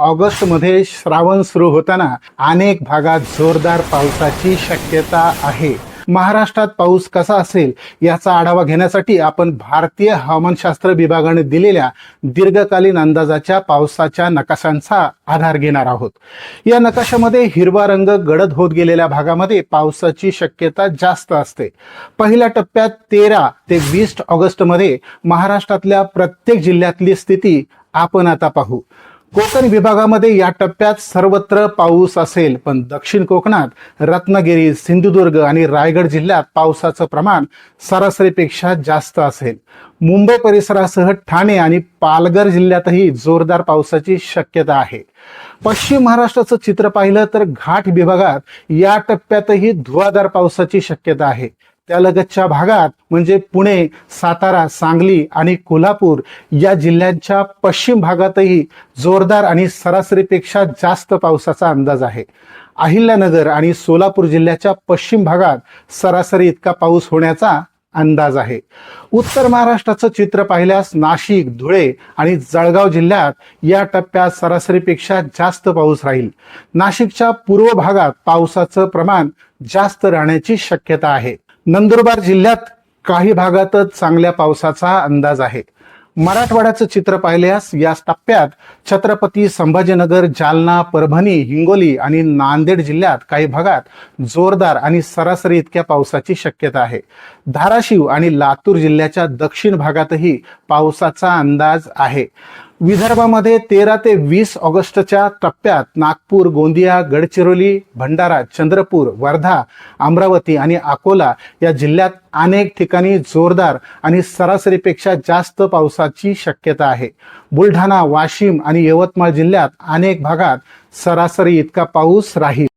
ऑगस्टमध्ये श्रावण सुरू होताना अनेक भागात जोरदार पावसाची शक्यता आहे. महाराष्ट्रात पाऊस कसा असेल याचा आढावा घेण्यासाठी आपण भारतीय हवामानशास्त्र विभागाने दिलेल्या दीर्घकालीन अंदाजाच्या पावसाच्या नकाशांचा आधार घेणार आहोत. या नकाशामध्ये हिरवा रंग गडद होत गेलेल्या भागामध्ये पावसाची शक्यता जास्त असते. पहिल्या टप्प्यात 13 ते 20 ऑगस्टमध्ये महाराष्ट्रातल्या प्रत्येक जिल्ह्यातली स्थिती आपण आता पाहू. कोकण विभागामध्ये या टप्प्यात सर्वत्र पाऊस असेल, पण दक्षिण कोकणात रत्नागिरी, सिंधुदुर्ग आणि रायगड जिल्ह्यात पावसाचं प्रमाण सरासरीपेक्षा जास्त असेल. मुंबई परिसरासह ठाणे आणि पालघर जिल्ह्यातही जोरदार पावसाची शक्यता आहे. पश्चिम महाराष्ट्राचं चित्र पाहिलं तर घाट विभागात या टप्प्यातही धुवाधार पावसाची शक्यता आहे. त्यालगतच्या भागात म्हणजे पुणे, सातारा, सांगली आणि कोल्हापूर या जिल्ह्यांच्या पश्चिम भागातही जोरदार आणि सरासरीपेक्षा जास्त पावसाचा अंदाज आहे. अहिल्यानगर आणि सोलापूर जिल्ह्याच्या पश्चिम भागात सरासरी इतका पाऊस होण्याचा अंदाज आहे. उत्तर महाराष्ट्राचं चित्र पाहिल्यास नाशिक, धुळे आणि जळगाव जिल्ह्यात या टप्प्यात सरासरीपेक्षा जास्त पाऊस राहील. नाशिकच्या पूर्व भागात पावसाचं प्रमाण जास्त राहण्याची शक्यता आहे. नंदुरबार जिल्ह्यात काही भागातच चांगल्या पावसाचा अंदाज आहे. मराठवाड्याचं चित्र पाहिल्यास या टप्प्यात छत्रपती संभाजीनगर, जालना, परभणी, हिंगोली आणि नांदेड जिल्ह्यात काही भागात जोरदार आणि सरासरी इतक्या पावसाची शक्यता आहे. धाराशिव आणि लातूर जिल्ह्याच्या दक्षिण भागातही पावसाचा अंदाज आहे. विदर्भामध्ये 13 ते 20 ऑगस्टच्या टप्प्यात नागपूर, गोंदिया, गडचिरोली, भंडारा, चंद्रपूर, वर्धा, अमरावती आणि अकोला या जिल्ह्यात अनेक ठिकाणी जोरदार आणि सरासरीपेक्षा जास्त पावसाची शक्यता आहे. बुलढाणा, वाशिम आणि यवतमाळ जिल्ह्यात अनेक भागात सरासरी इतका पाऊस राहील.